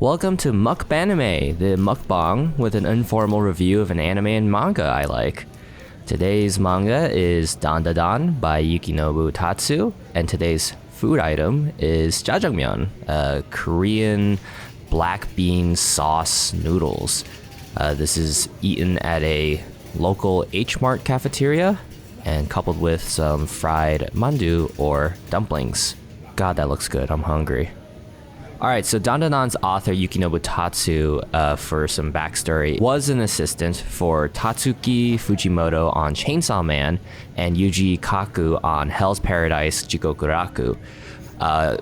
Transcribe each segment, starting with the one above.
Welcome to MUKBANIME, the mukbang with an informal review of an anime and manga I like. Today's manga is Dandadan by Yukinobu Tatsu, and today's food item is Jjajangmyeon, Korean black bean sauce noodles. This is eaten at a local H-Mart cafeteria and coupled with some fried mandu or dumplings. God, that looks good. I'm hungry. Alright, so Dandadan's author Yukinobu Tatsu, for some backstory, was an assistant for Tatsuki Fujimoto on Chainsaw Man and Yuji Kaku on Hell's Paradise Jigokuraku.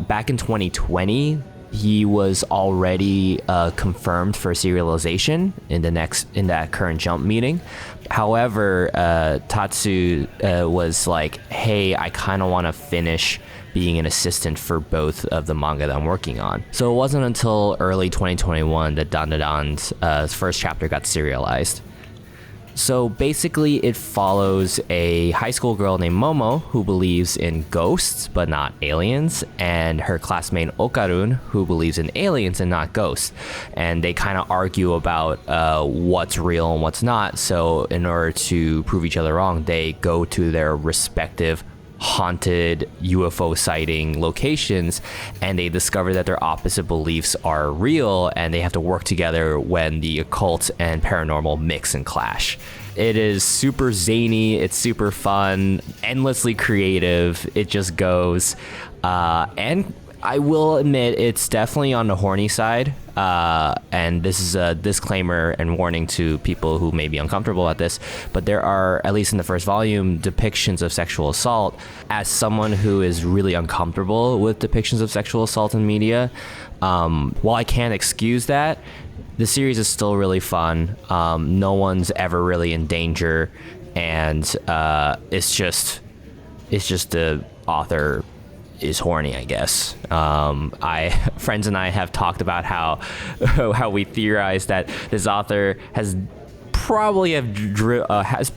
Back in 2020, he was already confirmed for serialization in that current Jump meeting. However, Tatsu was like, hey, I kind of want to finish being an assistant for both of the manga that I'm working on. So it wasn't until early 2021 that Dandadan's first chapter got serialized. So basically it follows a high school girl named Momo who believes in ghosts but not aliens, and her classmate Okarun who believes in aliens and not ghosts. And they kind of argue about what's real and what's not. So in order to prove each other wrong, they go to their respective haunted UFO sighting locations, and they discover that their opposite beliefs are real, and they have to work together when the occult and paranormal mix and clash. It is super zany, it's super fun, endlessly creative, it just goes. And I will admit, it's definitely on the horny side. And this is a disclaimer and warning to people who may be uncomfortable at this, but there are, at least in the first volume, depictions of sexual assault. As someone who is really uncomfortable with depictions of sexual assault in media, while I can't excuse that, the series is still really fun. No one's ever really in danger, and it's just the author is horny, I guess. Friends and I have talked about how we theorize that this author has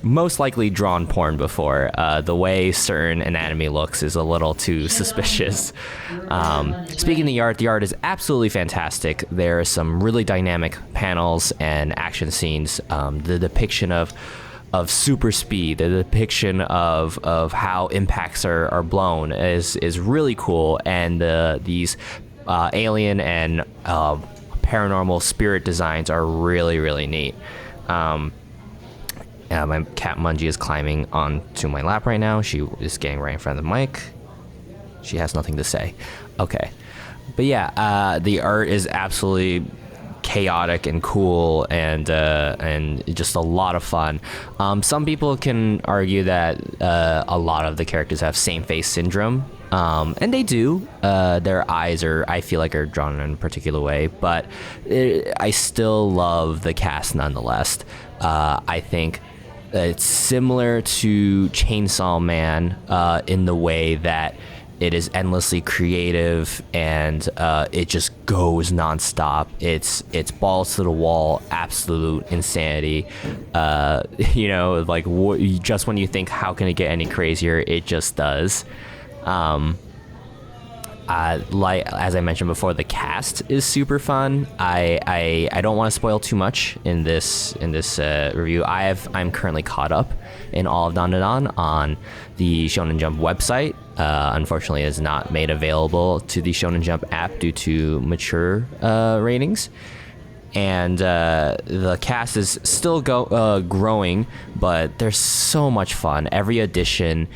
most likely drawn porn before. The way certain anatomy looks is a little too suspicious. Speaking of the art is absolutely fantastic. There are some really dynamic panels and action scenes. The depiction of super speed, the depiction of how impacts are blown is really cool, and these alien and paranormal spirit designs are really, really neat. My cat Mungie is climbing onto my lap right now. She is getting right in front of the mic. She has nothing to say. Okay. But yeah, the art is absolutely chaotic and cool, and just a lot of fun. Some people can argue that a lot of the characters have same face syndrome, and they do. Their eyes I feel like are drawn in a particular way, but I still love the cast nonetheless. I think it's similar to Chainsaw Man in the way that it is endlessly creative, and it just goes nonstop. It's balls to the wall, absolute insanity. Just when you think, how can it get any crazier, it just does. Like as I mentioned before, the cast is super fun. I don't want to spoil too much in this review. I'm currently caught up in all of Dandadan on the Shonen Jump website. Unfortunately, it is not made available to the Shonen Jump app due to mature ratings. And the cast is still growing, but there's so much fun. Every edition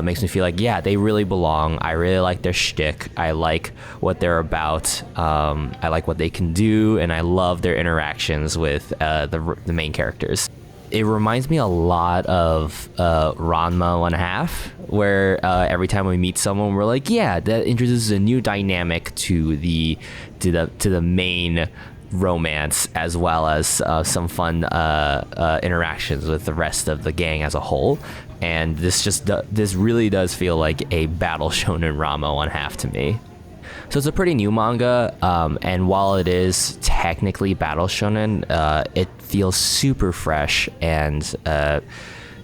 makes me feel like, yeah, they really belong. I really like their shtick. I like what they're about. I like what they can do, and I love their interactions with the main characters. It reminds me a lot of Ranma 1/2, where every time we meet someone, we're like, yeah, that introduces a new dynamic to the main romance, as well as some fun interactions with the rest of the gang as a whole. And this really does feel like a battle shonen Ranma 1/2 to me. So it's a pretty new manga, and while it is technically battle shonen, it feels super fresh and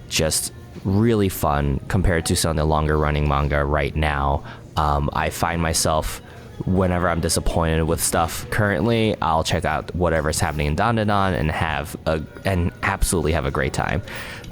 just really fun compared to some of the longer running manga right now. I find myself whenever I'm disappointed with stuff currently, I'll check out whatever's happening in Dandadan and absolutely have a great time.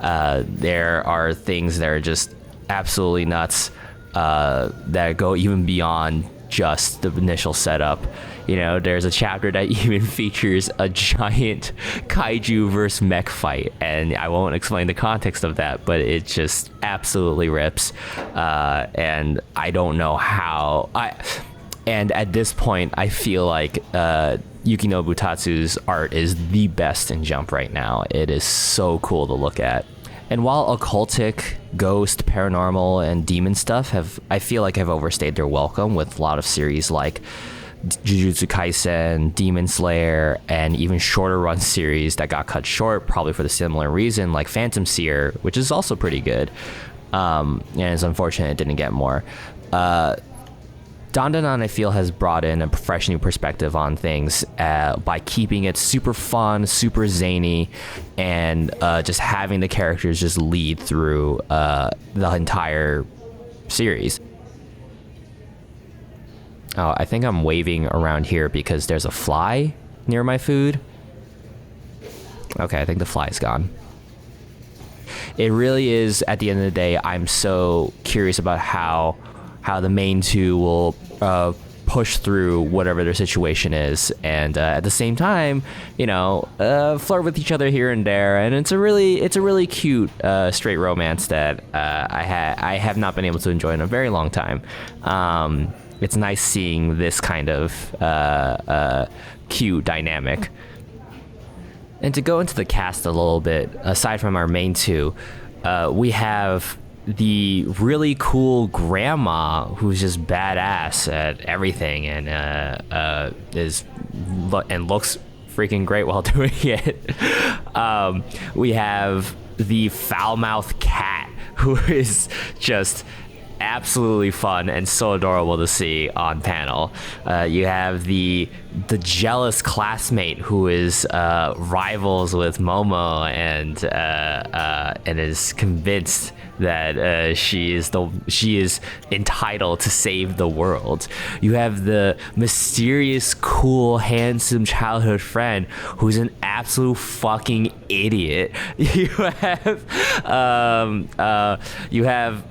There are things that are just absolutely nuts that go even beyond just the initial setup. You know, there's a chapter that even features a giant kaiju versus mech fight, and I won't explain the context of that, but it just absolutely rips. And I don't know how. And at this point, I feel like Yukinobu Tatsu's art is the best in Jump right now. It is so cool to look at. And while occultic, ghost, paranormal, and demon stuff I feel like have overstayed their welcome with a lot of series like Jujutsu Kaisen, Demon Slayer, and even shorter run series that got cut short, probably for the similar reason, like Phantom Seer, which is also pretty good. And it's unfortunate it didn't get more. Dandadan, I feel, has brought in a fresh new perspective on things by keeping it super fun, super zany, and just having the characters just lead through the entire series. Oh, I think I'm waving around here because there's a fly near my food. Okay, I think the fly's gone. It really is, at the end of the day, I'm so curious about how the main two will push through whatever their situation is, and at the same time, you know, flirt with each other here and there, and it's a really cute straight romance that I have not been able to enjoy in a very long time. It's nice seeing this kind of cute dynamic. And to go into the cast a little bit, aside from our main two, we have the really cool grandma who's just badass at everything and looks freaking great while doing it. We have the foul-mouthed cat who is just absolutely fun and so adorable to see on panel. You have the jealous classmate who is rivals with Momo and is convinced that she is entitled to save the world. You have the mysterious, cool, handsome childhood friend who's an absolute fucking idiot. You have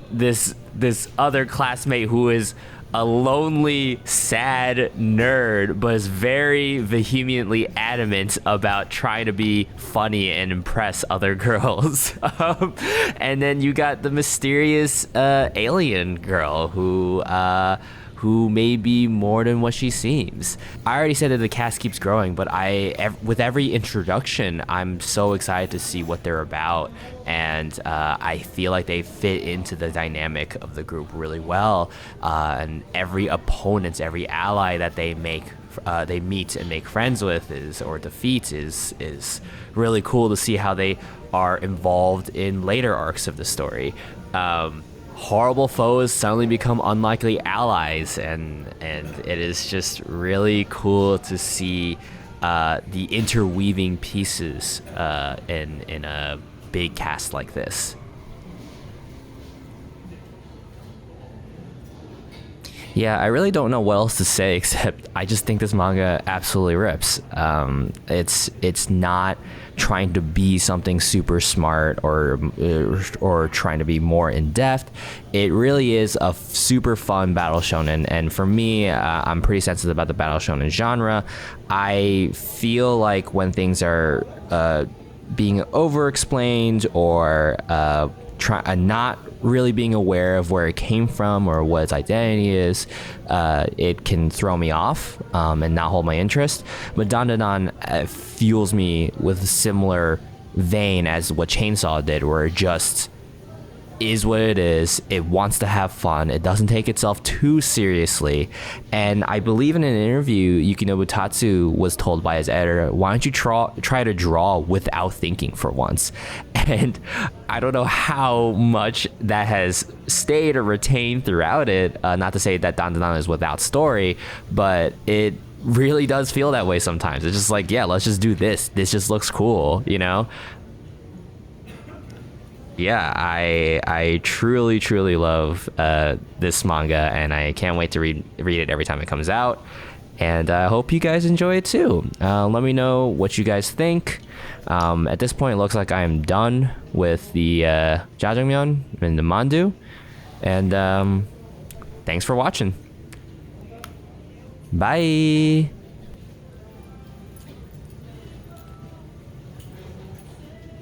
this other classmate who is a lonely, sad nerd, but is very vehemently adamant about trying to be funny and impress other girls. And then you got the mysterious alien girl who may be more than what she seems. I already said that the cast keeps growing, but with every introduction, I'm so excited to see what they're about, and I feel like they fit into the dynamic of the group really well. And every opponent, every ally that they meet and make friends with or defeat is really cool to see how they are involved in later arcs of the story. Horrible foes suddenly become unlikely allies, and it is just really cool to see the interweaving pieces in a big cast like this. Yeah, I really don't know what else to say except I just think this manga absolutely rips. It's not trying to be something super smart or trying to be more in depth. It really is a super fun battle shonen, and for me, I'm pretty sensitive about the battle shonen genre. I feel like when things are being over-explained or not really being aware of where it came from or what its identity is, it can throw me off and not hold my interest. But Dandadan fuels me with a similar vein as what Chainsaw did, where it just is what it is. It wants to have fun. It doesn't take itself too seriously. And I believe in an interview, Yukinobu Tatsu was told by his editor, why don't you try to draw without thinking for once? And I don't know how much that has stayed or retained throughout it. Not to say that Dandadan is without story, but it really does feel that way sometimes. It's just like, yeah, let's just do this. This just looks cool, you know? yeah, I truly truly love this manga, and I can't wait to read it every time it comes out. And I hope you guys enjoy it too. Let me know what you guys think. At this point, it looks like I am done with the Jjajangmyeon and the mandu. And thanks for watching. Bye.